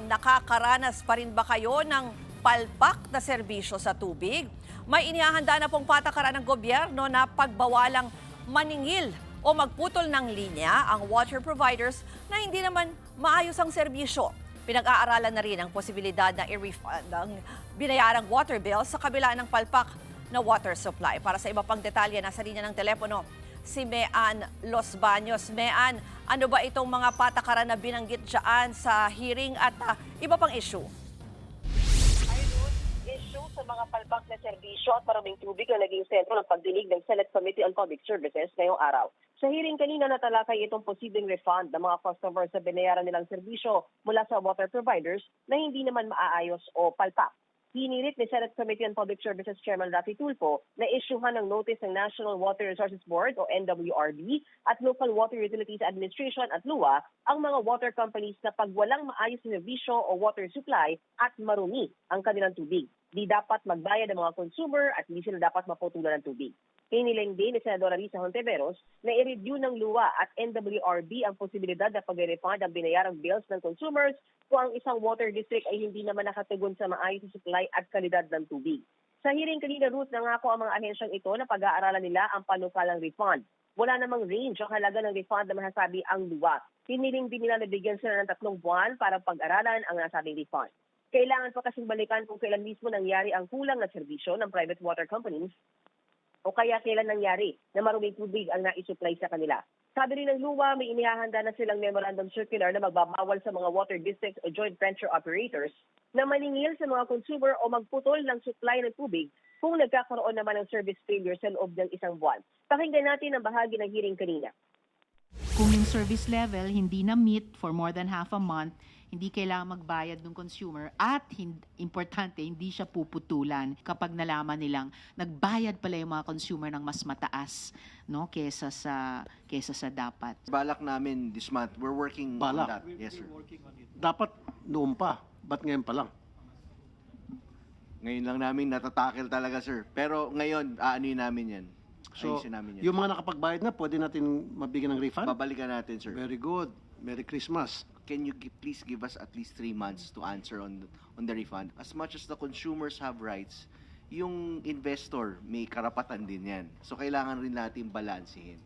nakakaranas pa rin ba kayo ng palpak na serbisyo sa tubig? May inihahanda na pong patakaran ng gobyerno na pagbawalang maningil o magputol ng linya ang water providers na hindi naman maayos ang serbisyo. Pinag-aaralan na rin ang posibilidad na i-refund ang binayarang water bill sa kabila ng palpak na water supply. Para sa iba pang detalye, nasa linya ng telepono si Mean Los Baños. Mean, ano ba itong mga patakaran na binanggit dyan sa hearing at iba pang issue? Issue sa mga palpak na serbisyo at maraming tubig na naging sentro ng pagdinig ng Senate Committee on Public Services ngayong araw. Sa hearing kanina natalakay itong posibleng refund ng mga customers sa binayaran nilang serbisyo mula sa water providers na hindi naman maaayos o palpak. Hinirit ni Senate Committee on Public Services Chairman Raffy Tulfo na isyuhan ng notice ng National Water Resources Board o NWRB at Local Water Utilities Administration at LUA ang mga water companies na pag walang maayos na serbisyo o water supply at marumi ang kanilang tubig. Di dapat magbayad ang mga consumer at hindi sila dapat maputulan ng tubig. Hiniling din ni Senadora Risa Hontiveros na i-review ng LUA at NWRB ang posibilidad na pag-refund ang binayarang bills ng consumers kung ang isang water district ay hindi naman nakatugon sa maayos na supply at kalidad ng tubig. Sa hearing kanina, Ruth, nangako ang mga ahensyang ito na pag-aaralan nila ang panukalang refund. Wala namang range o halaga ng refund na masasabi ang LUA. Hiniling din nila na bigyan sila ng 3 buwan para pag-aralan ang nasabing refund. Kailangan pa kasing balikan kung kailan mismo nangyari ang kulang na serbisyo ng private water companies o kaya kailan nangyari na maruming tubig ang na-supply sa kanila. Sabi rin ng LUA, may inihahanda na silang memorandum circular na magbabawal sa mga water districts o joint venture operators na maningil sa mga consumer o magputol ng supply ng tubig kung nagkakaroon naman ng service failure sa loob ng isang buwan. Pakinggan natin ang bahagi ng hearing kanina. Kung yung service level hindi na-meet for more than half a month, hindi kailangan magbayad ng consumer at importante, hindi siya puputulan kapag nalaman nilang nagbayad pala yung mga consumer ng mas mataas, no, kesa sa dapat. Balak namin this month, we're working on that. Yes, sir. Dapat noon pa. Ba't ngayon pa lang? Ngayon lang namin natatakel talaga, sir. Pero ngayon, aanuin namin yan. So, Ayusin namin yan. yung mga nakapagbayad na, pwede natin mabigyan ng refund? Babalikan natin, sir. Very good. Merry Christmas. Can you please give us at least 3 months to answer on the refund? As much as the consumers have rights, yung investor may karapatan din yan. So kailangan rin natin balansehin.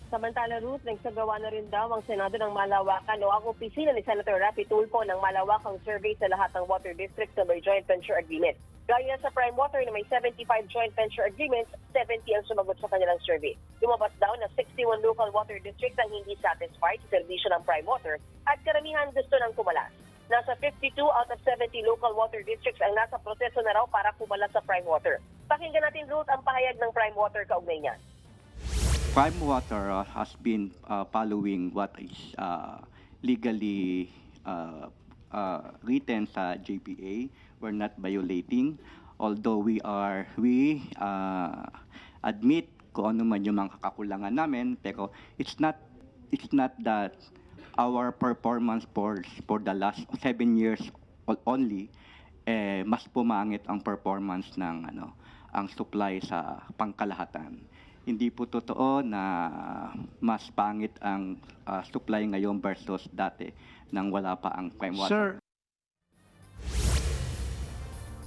Samantala, Ruth, nagsagawa na rin daw ang Senado ng malawakan o ang opisina ni Senator Raffy Tulfo ng malawakang survey sa lahat ng water districts na may joint venture agreement. Gaya sa Prime Water na may 75 joint venture agreements, 70 ang sumagot sa kanilang survey. Lumabas daw na 61 local water districts ang hindi satisfied sa serbisyo ng Prime Water at karamihan gusto ng kumalas. Nasa 52 out of 70 local water districts ang nasa proseso na raw para kumalas sa Prime Water. Pakinggan natin, Ruth, ang pahayag ng Prime Water kaugnay niyan. Prime Water has been following what is legally written sa JPA. We're not violating, although we admit kung ano man yung mga kakulangan namin, pero it's not that our performance for the last 7 years only mas pumangit ang performance ng ang supply sa pangkalahatan. Hindi po totoo na mas pangit ang supply ngayon versus dati nang wala pa ang Prime Water. Sir,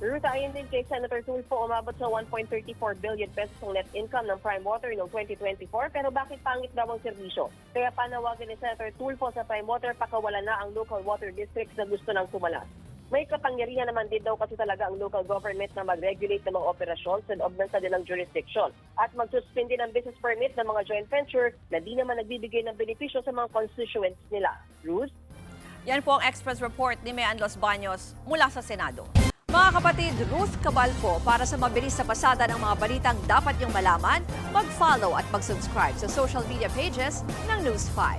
Ruth, ayon din kay Senator Tulfo, umabot sa 1.34 billion pesos ang net income ng Prime Water noong 2024. Pero bakit pangit daw ang serbisyo? Kaya panawagan ni Senator Tulfo sa Prime Water, pakawalan na ang local water districts na gusto ng kumalas. May kapangyarihan naman din daw kasi talaga ang local government na mag-regulate ng mga operasyon sa loob ng kanilang jurisdiction at magsuspindi ng business permit ng mga joint venture na di naman nagbibigay ng benepisyo sa mga constituents nila. Ruth? Yan po ang Express Report ni Mean Los Baños mula sa Senado. Mga kapatid, Ruth Cabalco, para sa mabilis na pasada ng mga balitang dapat niyong malaman, mag-follow at mag-subscribe sa social media pages ng News 5.